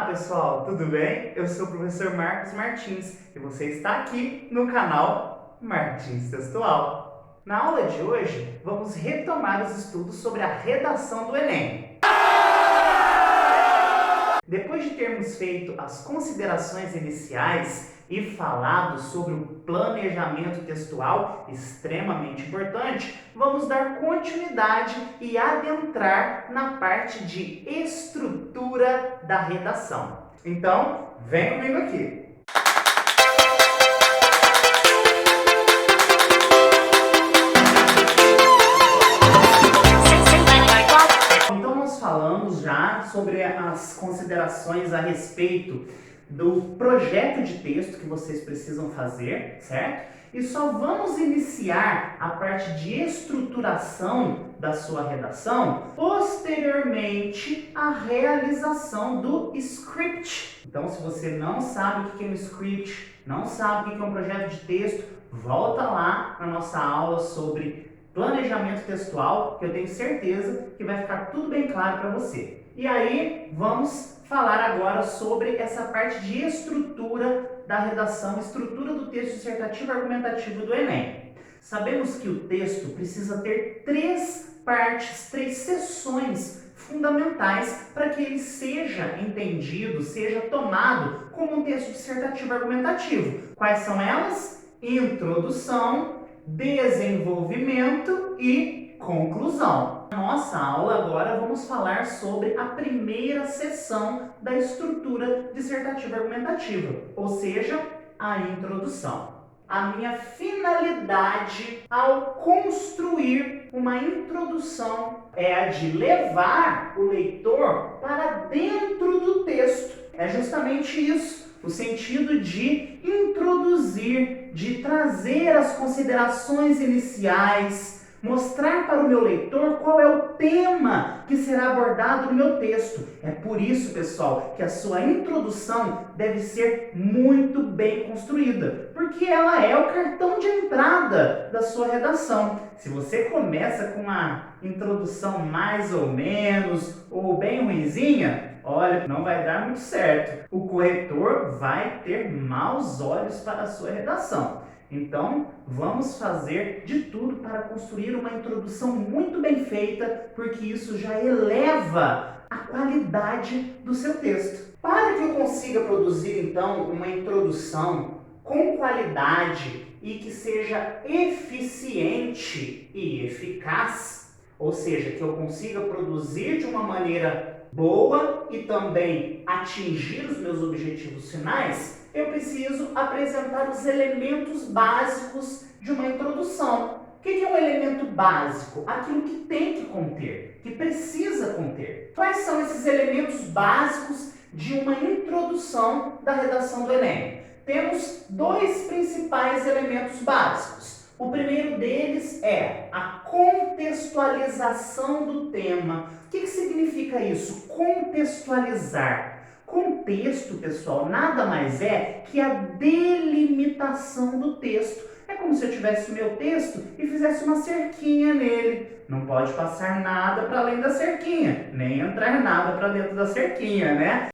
Olá pessoal, tudo bem? Eu sou o professor Marcos Martins e você está aqui no canal Martins Textual. Na aula de hoje, vamos retomar os estudos sobre a redação do Enem. Depois de termos feito as considerações iniciais e falado sobre o planejamento textual, extremamente importante, vamos dar continuidade e adentrar na parte de estrutura da redação. Então, vem comigo aqui. Então, nós falamos já sobre as considerações a respeito do projeto de texto que vocês precisam fazer, certo? E só vamos iniciar a parte de estruturação da sua redação posteriormente à realização do script. Então, se você não sabe o que é um script, não sabe o que é um projeto de texto, volta lá na nossa aula sobre planejamento textual, que eu tenho certeza que vai ficar tudo bem claro para você. E aí, vamos falar agora sobre essa parte de estrutura da redação, estrutura do texto dissertativo argumentativo do Enem. Sabemos que o texto precisa ter três partes, três seções fundamentais para que ele seja entendido, seja tomado como um texto dissertativo argumentativo. Quais são elas? Introdução, desenvolvimento e conclusão. Na nossa aula agora vamos falar sobre a primeira seção da estrutura dissertativa argumentativa, ou seja, a introdução. A minha finalidade ao construir uma introdução é a de levar o leitor para dentro do texto. É justamente isso. O sentido de introduzir, de trazer as considerações iniciais, mostrar para o meu leitor qual é o tema que será abordado no meu texto. É por isso, pessoal, que a sua introdução deve ser muito bem construída, porque ela é o cartão de entrada da sua redação. Se você começa com uma introdução mais ou menos, ou bem ruinzinha, olha, não vai dar muito certo. O corretor vai ter maus olhos para a sua redação. Então, vamos fazer de tudo para construir uma introdução muito bem feita, porque isso já eleva a qualidade do seu texto. Para que eu consiga produzir, então, uma introdução com qualidade e que seja eficiente e eficaz, ou seja, que eu consiga produzir de uma maneira boa e também atingir os meus objetivos finais, eu preciso apresentar os elementos básicos de uma introdução. O que é um elemento básico? Aquilo que tem que conter, que precisa conter. Quais são esses elementos básicos de uma introdução da redação do Enem? Temos dois principais elementos básicos. O primeiro deles é a contextualização do tema. O que significa isso? Contextualizar. Contexto, pessoal, nada mais é que a delimitação do texto. É como se eu tivesse o meu texto e fizesse uma cerquinha nele. Não pode passar nada para além da cerquinha, nem entrar nada para dentro da cerquinha, né?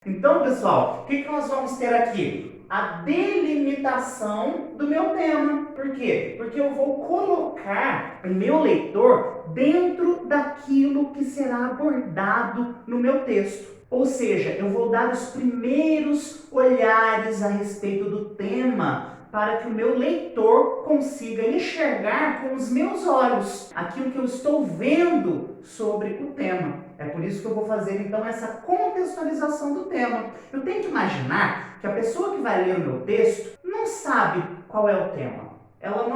Então, pessoal, o que nós vamos ter aqui? A delimitação do meu tema. Por quê? Porque eu vou colocar o meu leitor dentro daquilo que será abordado no meu texto. Ou seja, eu vou dar os primeiros olhares a respeito do tema para que o meu leitor consiga enxergar com os meus olhos aquilo que eu estou vendo sobre o tema. É por isso que eu vou fazer, então, essa contextualização do tema. Eu tenho que imaginar que a pessoa que vai ler o meu texto não sabe qual é o tema. Ela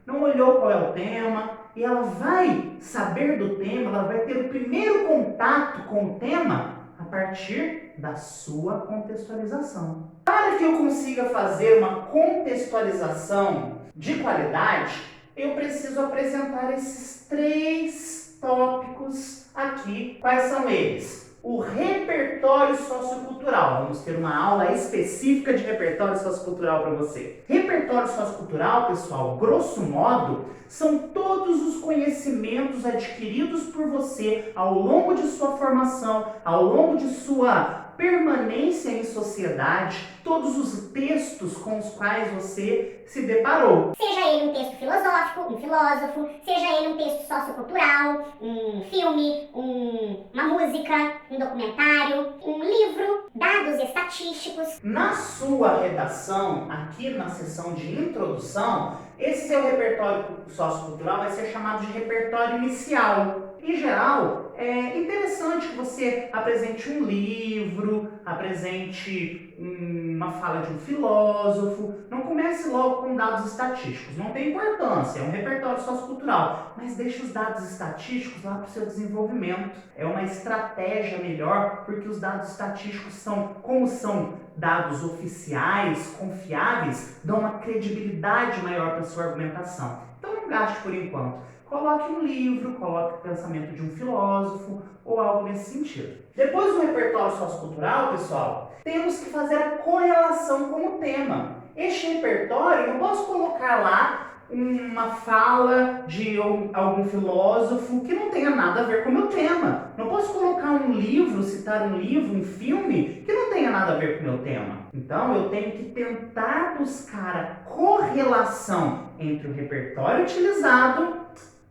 não olhou qual é o tema e ela vai saber do tema, ela vai ter o primeiro contato com o tema a partir da sua contextualização. Para que eu consiga fazer uma contextualização de qualidade, eu preciso apresentar esses três tópicos aqui. Quais são eles? o repertório sociocultural. Vamos ter uma aula específica de repertório sociocultural para você. Repertório sociocultural, pessoal, grosso modo, são todos os conhecimentos adquiridos por você ao longo de sua formação, ao longo de sua permanência em sociedade, todos os textos com os quais você se deparou. Seja ele um texto filosófico, um filósofo, seja ele um texto sociocultural, um filme, uma música, um documentário, um livro, dados estatísticos. Na sua redação, aqui na seção de introdução, esse seu repertório sociocultural vai ser chamado de repertório inicial. Em geral, é interessante que você apresente um livro, apresente uma fala de um filósofo. Não comece logo com dados estatísticos, não tem importância, é um repertório sociocultural, mas deixe os dados estatísticos lá para o seu desenvolvimento. É uma estratégia melhor, porque os dados estatísticos como são dados oficiais, confiáveis, dão uma credibilidade maior para a sua argumentação. Então não gaste por enquanto. Coloque um livro, coloque o pensamento de um filósofo ou algo nesse sentido. Depois do repertório sociocultural, pessoal, temos que fazer a correlação com o tema. Este repertório, eu não posso colocar lá uma fala de algum filósofo que não tenha nada a ver com o meu tema. Não posso colocar um livro, citar um livro, um filme que não tenha nada a ver com o meu tema. Então eu tenho que tentar buscar a correlação entre o repertório utilizado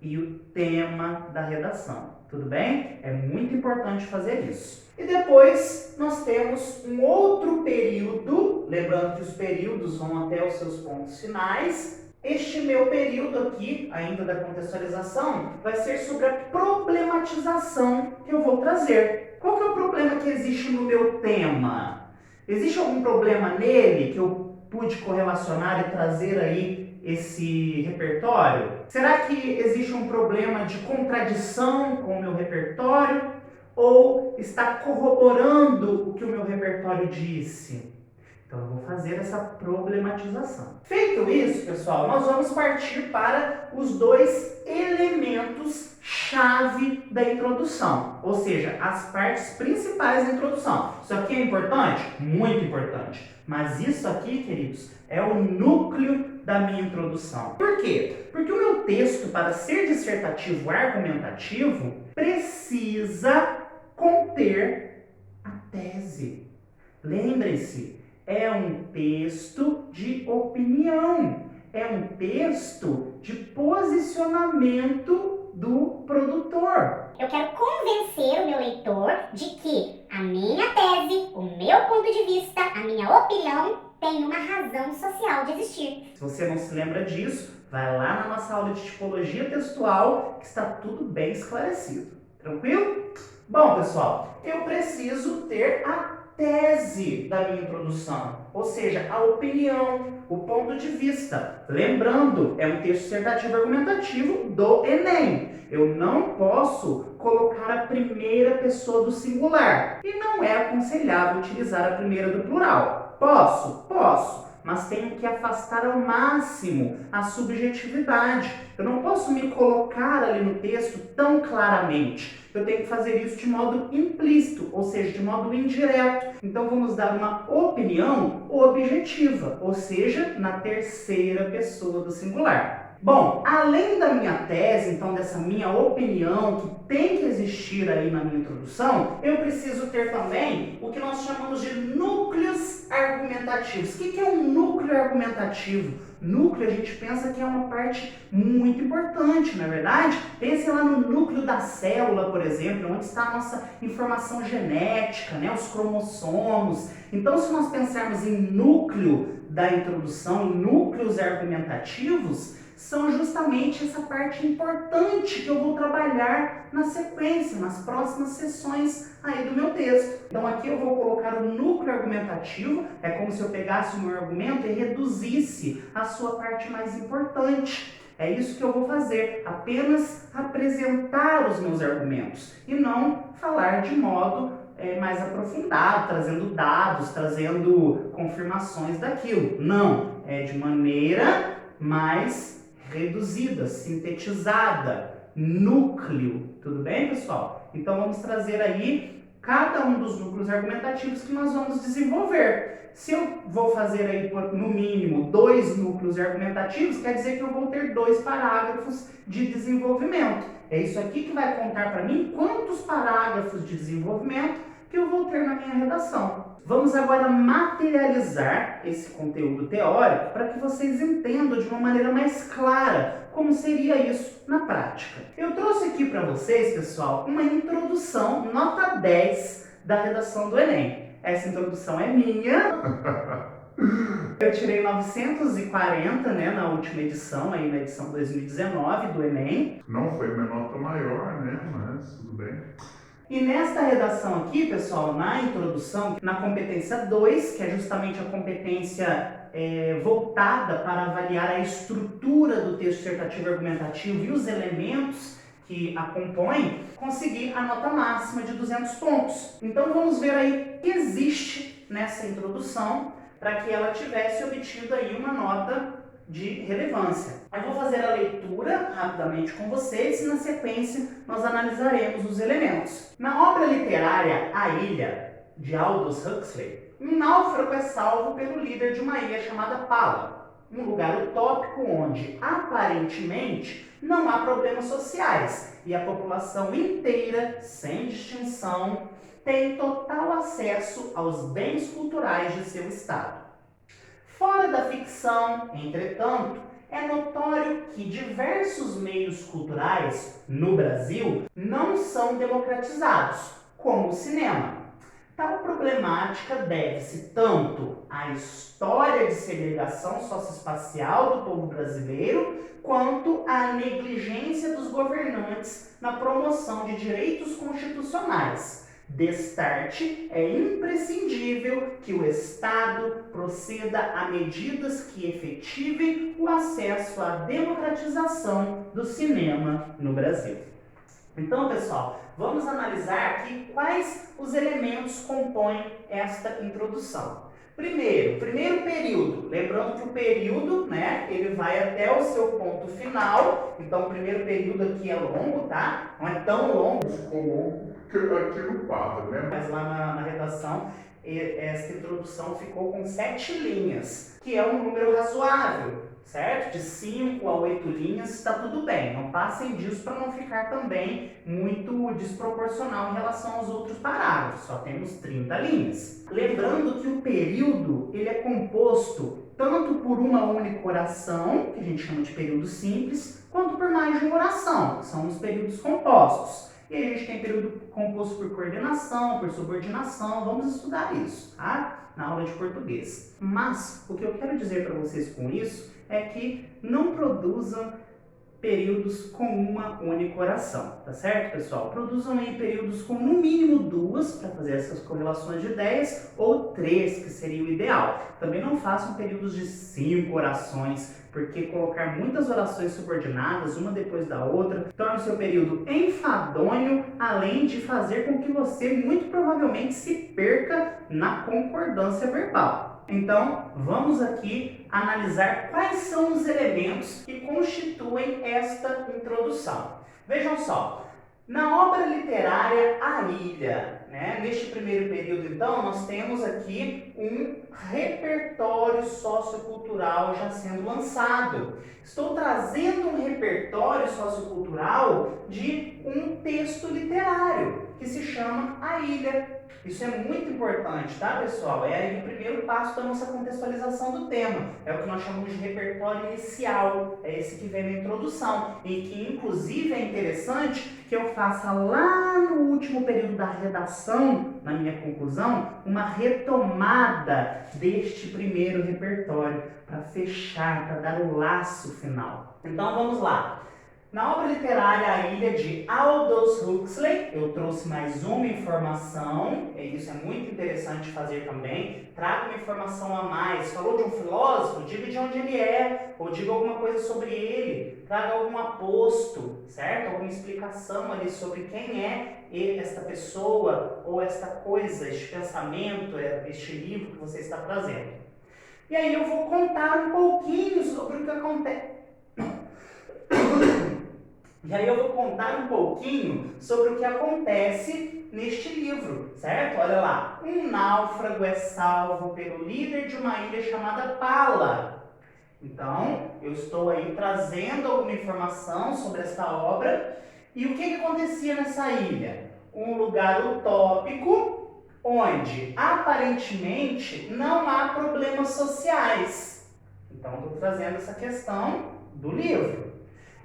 e o tema da redação. Tudo bem? É muito importante fazer isso. E depois nós temos um outro período, lembrando que os períodos vão até os seus pontos finais. Este meu período aqui, ainda da contextualização, vai ser sobre a problematização que eu vou trazer. Qual que é o problema que existe no meu tema? Existe algum problema nele que eu pude correlacionar e trazer aí esse repertório? Será que existe um problema de contradição com o meu repertório? Ou está corroborando o que o meu repertório disse? Então eu vou fazer essa problematização. Feito isso, pessoal, nós vamos partir para os dois elementos chave da introdução, ou seja, as partes principais da introdução. Isso aqui é importante? Muito importante. Mas isso aqui, queridos, é o núcleo da minha introdução. Por quê? Porque o meu texto, para ser dissertativo argumentativo, precisa conter a tese. Lembre-se, é um texto de opinião, é um texto de posicionamento do produtor. Eu quero convencer o meu leitor de que a minha tese, o meu ponto de vista, a minha opinião tem uma razão social de existir. Se você não se lembra disso, vai lá na nossa aula de tipologia textual que está tudo bem esclarecido. Tranquilo? Bom, pessoal, eu preciso ter a tese da minha introdução, ou seja, a opinião, o ponto de vista. Lembrando, é um texto dissertativo argumentativo do Enem. Eu não posso colocar a primeira pessoa do singular e não é aconselhável utilizar a primeira do plural. Posso? Posso. Mas tenho que afastar ao máximo a subjetividade. Eu não posso me colocar ali no texto tão claramente. Eu tenho que fazer isso de modo implícito, ou seja, de modo indireto. Então vamos dar uma opinião objetiva, ou seja, na terceira pessoa do singular. Bom, além da minha tese, então dessa minha opinião que tem que existir aí na minha introdução, eu preciso ter também o que nós chamamos de núcleos argumentativos. O que é um núcleo argumentativo? Núcleo a gente pensa que é uma parte muito importante, não é verdade? Pense lá no núcleo da célula, por exemplo, onde está a nossa informação genética, né? Os cromossomos. Então, se nós pensarmos em núcleo da introdução, em núcleos argumentativos, são justamente essa parte importante que eu vou trabalhar na sequência, nas próximas sessões aí do meu texto. Então aqui eu vou colocar o núcleo argumentativo, é como se eu pegasse o meu argumento e reduzisse a sua parte mais importante. É isso que eu vou fazer, apenas apresentar os meus argumentos e não falar de modo mais aprofundado, trazendo dados, trazendo confirmações daquilo. Não, é de maneira mais reduzida, sintetizada, núcleo. Tudo bem, pessoal? Então vamos trazer aí cada um dos núcleos argumentativos que nós vamos desenvolver. Se eu vou fazer aí, no mínimo, 2 núcleos argumentativos, quer dizer que eu vou ter 2 parágrafos de desenvolvimento. É isso aqui que vai contar para mim quantos parágrafos de desenvolvimento que eu vou ter na minha redação. Vamos agora materializar esse conteúdo teórico para que vocês entendam de uma maneira mais clara como seria isso na prática. Eu trouxe aqui para vocês, pessoal, uma introdução, nota 10 da redação do Enem. Essa introdução é minha. Eu tirei 940, né, na última edição, aí na edição 2019 do Enem. Não foi minha nota maior, né, mas tudo bem. E nesta redação aqui, pessoal, na introdução, na competência 2, que é justamente a competência voltada para avaliar a estrutura do texto dissertativo argumentativo e os elementos que a compõem, consegui a nota máxima de 200 pontos. Então vamos ver aí o que existe nessa introdução para que ela tivesse obtido aí uma nota de relevância. Eu vou fazer a leitura rapidamente com vocês e na sequência nós analisaremos os elementos. Na obra literária A Ilha, de Aldous Huxley, um náufrago é salvo pelo líder de uma ilha chamada Pala, um lugar utópico onde, aparentemente, não há problemas sociais e a população inteira, sem distinção, tem total acesso aos bens culturais de seu estado. Fora da ficção, entretanto, é notório que diversos meios culturais no Brasil não são democratizados, como o cinema. Tal problemática deve-se tanto à história de segregação socioespacial do povo brasileiro, quanto à negligência dos governantes na promoção de direitos constitucionais. Destarte, é imprescindível que o Estado proceda a medidas que efetivem o acesso à democratização do cinema no Brasil. Então, pessoal, vamos analisar aqui quais os elementos compõem esta introdução. Primeiro período. Lembrando que o período, né, ele vai até o seu ponto final. Então, o primeiro período aqui é longo, tá? Não é tão longo. Ficou longo aqui no quadro, né? Mas lá na redação, essa introdução ficou com 7 linhas, que é um número razoável, certo? De 5 a 8 linhas está tudo bem. Não passem disso para não ficar também muito desproporcional em relação aos outros parágrafos. Só temos 30 linhas. Lembrando que o período ele é composto tanto por uma única oração, que a gente chama de período simples, quanto por mais de uma oração, que são os períodos compostos. E aí a gente tem período composto por coordenação, por subordinação, vamos estudar isso, tá? Na aula de português. Mas o que eu quero dizer para vocês com isso é que não produzam períodos com uma única oração, tá certo, pessoal? Produzam aí períodos com no mínimo 2 para fazer essas correlações de ideias ou 3, que seria o ideal. Também não façam períodos de 5 orações, porque colocar muitas orações subordinadas, uma depois da outra, torna o seu período enfadonho, além de fazer com que você muito provavelmente se perca na concordância verbal. Então, vamos aqui analisar quais são os elementos que constituem esta introdução. Vejam só, na obra literária A Ilha, né, neste primeiro período, então, nós temos aqui um repertório sociocultural já sendo lançado. Estou trazendo um repertório sociocultural de um texto literário, que se chama A Ilha. Isso é muito importante, tá, pessoal? É aí o primeiro passo da nossa contextualização do tema. É o que nós chamamos de repertório inicial. É esse que vem na introdução. E que, inclusive, é interessante que eu faça lá no último período da redação, na minha conclusão, uma retomada deste primeiro repertório para fechar, para dar o laço final. Então, vamos lá. Na obra literária A Ilha, de Aldous Huxley, eu trouxe mais uma informação, e isso é muito interessante fazer também. Traga uma informação a mais. Falou de um filósofo? Diga de onde ele é, ou diga alguma coisa sobre ele. Traga algum aposto, certo? Alguma explicação ali sobre quem é esta pessoa, ou esta coisa, este pensamento, este livro que você está trazendo. E aí eu vou contar um pouquinho sobre o que acontece. E aí eu vou contar um pouquinho sobre o que acontece neste livro, certo? Olha lá. Um náufrago é salvo pelo líder de uma ilha chamada Pala. Então, eu estou aí trazendo alguma informação sobre esta obra. E o que acontecia nessa ilha? Um lugar utópico, onde aparentemente não há problemas sociais. Então, estou trazendo essa questão do livro.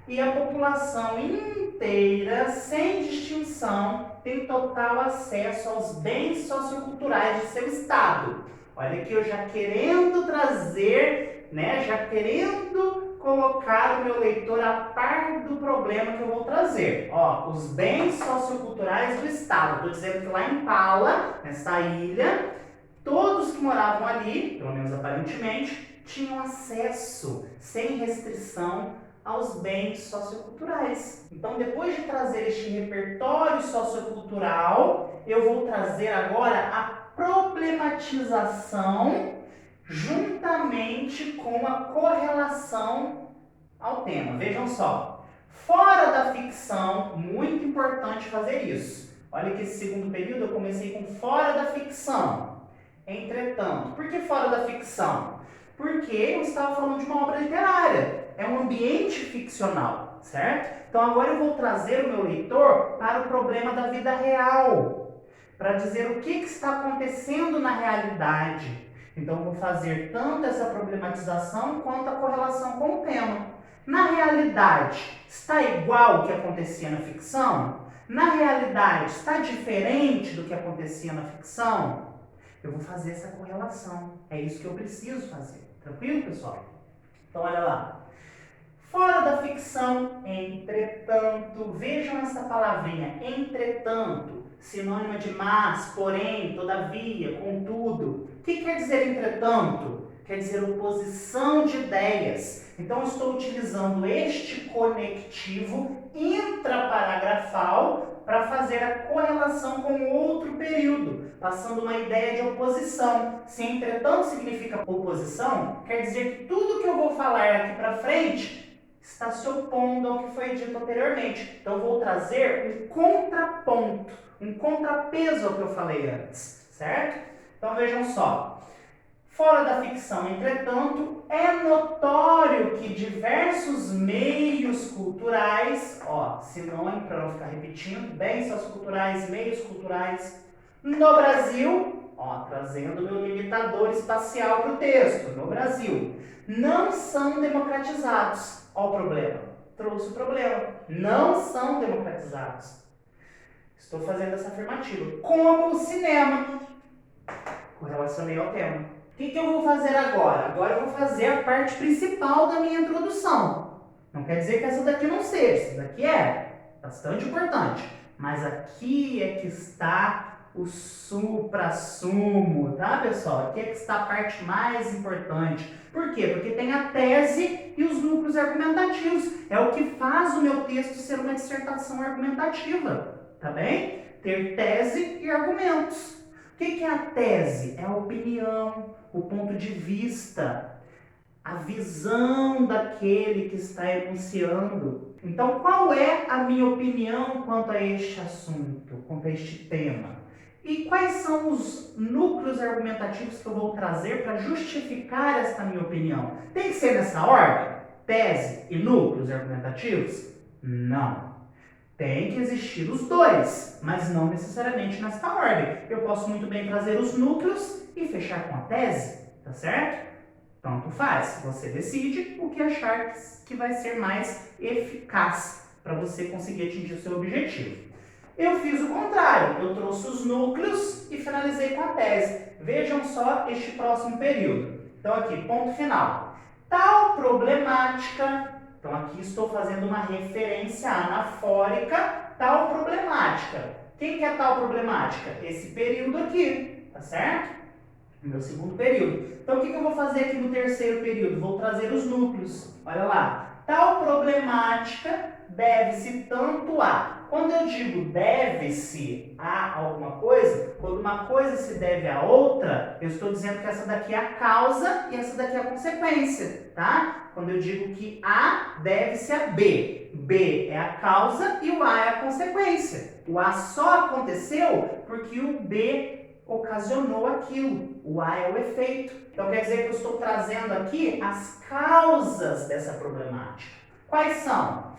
E a população inteira, sem distinção, tem total acesso aos bens socioculturais de seu estado. Olha aqui, eu já querendo trazer, já querendo colocar o meu leitor a par do problema que eu vou trazer. Ó, os bens socioculturais do estado. Estou dizendo que lá em Pala, nessa ilha, todos que moravam ali, pelo menos aparentemente, tinham acesso, sem restrição, aos bens socioculturais. Então, depois de trazer este repertório sociocultural, eu vou trazer agora a problematização juntamente com a correlação ao tema. Vejam só, fora da ficção, muito importante fazer isso. Olha que esse segundo período eu comecei com fora da ficção. Entretanto, por que fora da ficção? Porque eu estava falando de uma obra literária. É um ambiente ficcional, certo? Então agora eu vou trazer o meu leitor para o problema da vida real, para dizer o que está acontecendo na realidade. Então eu vou fazer tanto essa problematização quanto a correlação com o tema. Na realidade, está igual ao que acontecia na ficção? Na realidade, está diferente do que acontecia na ficção? Eu vou fazer essa correlação. É isso que eu preciso fazer. Tranquilo, pessoal? Então olha lá. Fora da ficção, entretanto, vejam essa palavrinha, entretanto, sinônimo de mas, porém, todavia, contudo. O que quer dizer entretanto? Quer dizer oposição de ideias. Então, estou utilizando este conectivo intraparagrafal para fazer a correlação com outro período, passando uma ideia de oposição. Se entretanto significa oposição, quer dizer que tudo que eu vou falar aqui para frente está se opondo ao que foi dito anteriormente. Então, vou trazer um contraponto, um contrapeso ao que eu falei antes, certo? Então, vejam só. Fora da ficção, entretanto, é notório que diversos meios culturais, sinônimo para não ficar repetindo, bens socioculturais, meios culturais, no Brasil, trazendo meu limitador espacial para o texto, no Brasil, não são democratizados. Olha o problema. Trouxe o problema. Não são democratizados. Estou fazendo essa afirmativa. Como o cinema. Correlacionei ao tema. O que eu vou fazer agora? Agora eu vou fazer a parte principal da minha introdução. Não quer dizer que essa daqui não seja. Essa daqui é bastante importante. Mas aqui é que está o suprassumo, tá, pessoal? Aqui é que está a parte mais importante. Por quê? Porque tem a tese e os núcleos argumentativos. É o que faz o meu texto ser uma dissertação argumentativa, tá bem? Ter tese e argumentos. O que é a tese? É a opinião, o ponto de vista, a visão daquele que está enunciando. Então, qual é a minha opinião quanto a este assunto, quanto a este tema? E quais são os núcleos argumentativos que eu vou trazer para justificar esta minha opinião? Tem que ser nessa ordem? Tese e núcleos argumentativos? Não. Tem que existir os dois, mas não necessariamente nesta ordem. Eu posso muito bem trazer os núcleos e fechar com a tese, tá certo? Tanto faz. Você decide o que achar que vai ser mais eficaz para você conseguir atingir o seu objetivo. Eu fiz o contrário, eu trouxe os núcleos e finalizei com a tese. Vejam só este próximo período. Então aqui, ponto final. Tal problemática, então aqui estou fazendo uma referência anafórica, tal problemática. Quem que é tal problemática? Esse período aqui, tá certo? O meu segundo período. Então o que eu vou fazer aqui no terceiro período? Vou trazer os núcleos. Olha lá. tal problemática deve-se tanto a. Quando eu digo deve-se a alguma coisa, quando uma coisa se deve a outra, eu estou dizendo que essa daqui é a causa e essa daqui é a consequência, tá? Quando eu digo que A deve-se a B, B é a causa e o A é a consequência. O A só aconteceu porque o B ocasionou aquilo. O A é o efeito. Então quer dizer que eu estou trazendo aqui as causas dessa problemática. Quais são?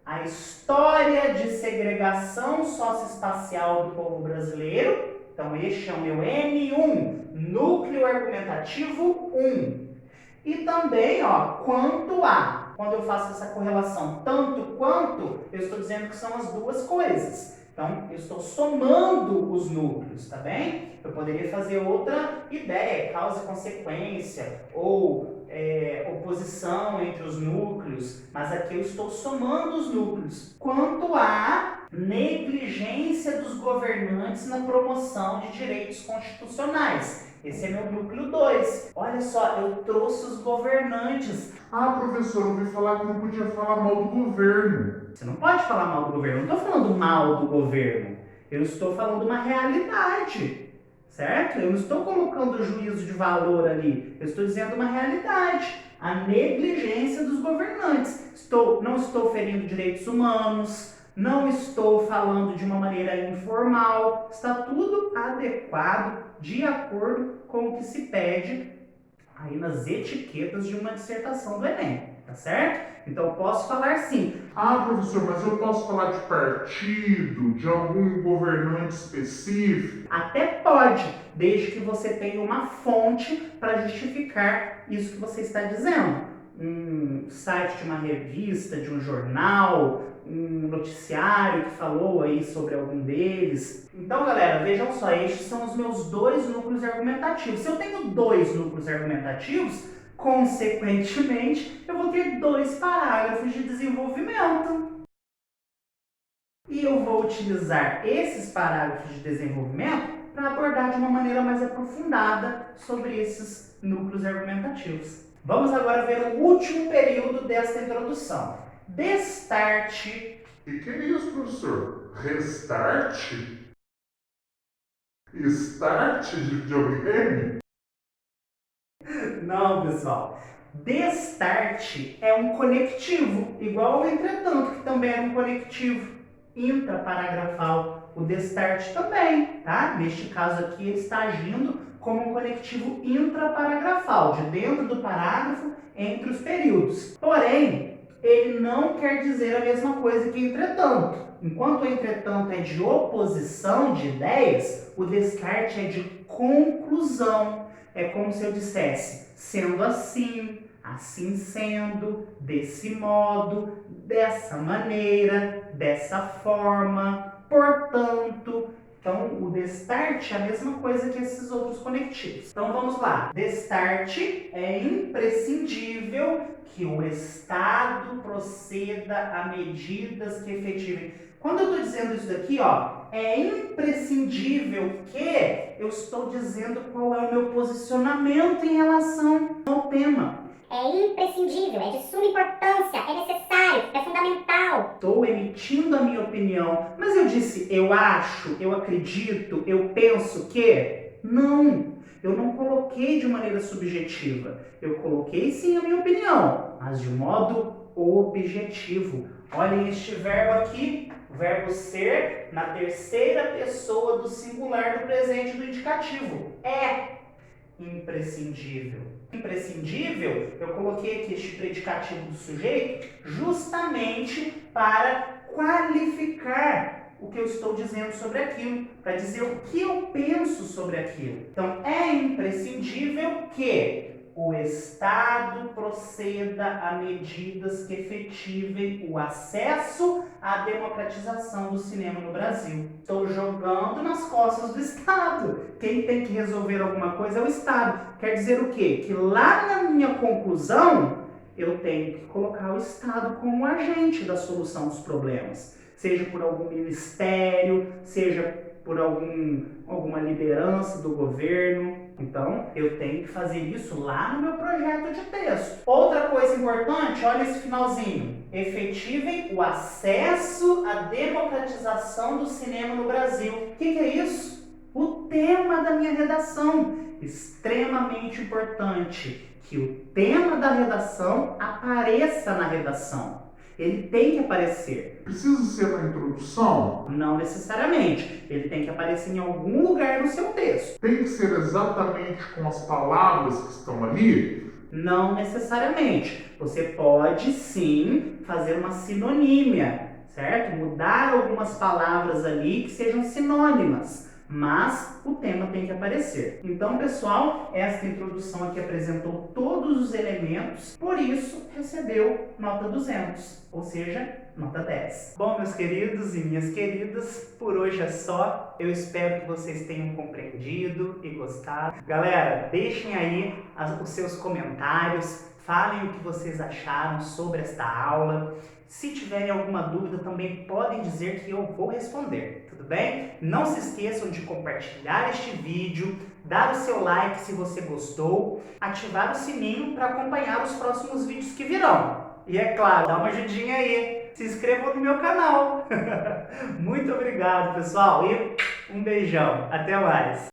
A história de segregação socioespacial do povo brasileiro. Então este é o meu N1, núcleo argumentativo 1. E também, quanto a. Quando eu faço essa correlação tanto quanto, eu estou dizendo que são as duas coisas. Então, eu estou somando os núcleos, tá bem? Eu poderia fazer outra ideia, causa e consequência, ou oposição entre os núcleos, mas aqui eu estou somando os núcleos. Quanto à negligência dos governantes na promoção de direitos constitucionais. Esse é meu núcleo 2. Olha só, eu trouxe os governantes. Ah, professor, eu ouvi falar que não podia falar mal do governo. Você não pode falar mal do governo. Eu não estou falando mal do governo. Eu estou falando uma realidade. Certo? Eu não estou colocando juízo de valor ali. Eu estou dizendo uma realidade. A negligência dos governantes. Não estou ferindo direitos humanos. Não estou falando de uma maneira informal. Está tudo adequado, de acordo com o que se pede aí nas etiquetas de uma dissertação do Enem, tá certo? Então eu posso falar sim. Ah, professor, mas eu posso falar de partido, de algum governante específico? Até pode, desde que você tenha uma fonte para justificar isso que você está dizendo. Um site de uma revista, de um jornal, um noticiário que falou aí sobre algum deles. Então, galera, vejam só, estes são os meus 2 núcleos argumentativos. Se eu tenho 2 núcleos argumentativos, consequentemente, eu vou ter 2 parágrafos de desenvolvimento. E eu vou utilizar esses parágrafos de desenvolvimento para abordar de uma maneira mais aprofundada sobre esses núcleos argumentativos. Vamos agora ver o último período desta introdução. Destarte. E que é isso, professor? Restart? Start de videogame? Não, pessoal. Destarte é um conectivo, igual ao entretanto, que também é um conectivo intraparagrafal. O destarte também, tá? Neste caso aqui, ele está agindo como um conectivo intraparagrafal, de dentro do parágrafo, entre os períodos. Porém, ele não quer dizer a mesma coisa que entretanto. Enquanto o entretanto é de oposição de ideias, o descarte é de conclusão. É como se eu dissesse, sendo assim, assim sendo, desse modo, dessa maneira, dessa forma, portanto. Então, o destarte é a mesma coisa que esses outros conectivos. Então, vamos lá. Destarte é imprescindível que o Estado proceda a medidas que efetivem. Quando eu estou dizendo isso daqui, é imprescindível que eu estou dizendo qual é o meu posicionamento em relação ao tema. É imprescindível, é de suma importância, é necessário, é fundamental. Estou emitindo a minha opinião, mas eu disse eu acho, eu acredito, eu penso que... Não, eu não coloquei de maneira subjetiva. Eu coloquei sim a minha opinião, mas de modo objetivo. Olhem este verbo aqui, o verbo ser, na terceira pessoa do singular do presente do indicativo. É imprescindível. Imprescindível, eu coloquei aqui este predicativo do sujeito justamente para qualificar o que eu estou dizendo sobre aquilo, para dizer o que eu penso sobre aquilo. Então, é imprescindível que o Estado proceda a medidas que efetivem o acesso à democratização do cinema no Brasil. Estou jogando nas costas do Estado. Quem tem que resolver alguma coisa é o Estado. Quer dizer o quê? Que lá na minha conclusão, eu tenho que colocar o Estado como agente da solução dos problemas. Seja por algum ministério, seja por alguma liderança do governo. Então, eu tenho que fazer isso lá no meu projeto de texto. Outra coisa importante, olha esse finalzinho. Efetivem o acesso à democratização do cinema no Brasil. O que é isso? O tema da minha redação. Extremamente importante que o tema da redação apareça na redação. Ele tem que aparecer. Precisa ser na introdução? Não necessariamente. Ele tem que aparecer em algum lugar no seu texto. Tem que ser exatamente com as palavras que estão ali? Não necessariamente. Você pode sim fazer uma sinonímia, certo? Mudar algumas palavras ali que sejam sinônimas. Mas o tema tem que aparecer. Então, pessoal, esta introdução aqui apresentou todos os elementos, por isso recebeu nota 200, ou seja, nota 10. Bom, meus queridos e minhas queridas, por hoje é só. Eu espero que vocês tenham compreendido e gostado. Galera, deixem aí os seus comentários, falem o que vocês acharam sobre esta aula. Se tiverem alguma dúvida, também podem dizer que eu vou responder, tudo bem? Não se esqueçam de compartilhar este vídeo, dar o seu like se você gostou, ativar o sininho para acompanhar os próximos vídeos que virão. E é claro, dá uma ajudinha aí, se inscrevam no meu canal. Muito obrigado, pessoal, e um beijão, até mais!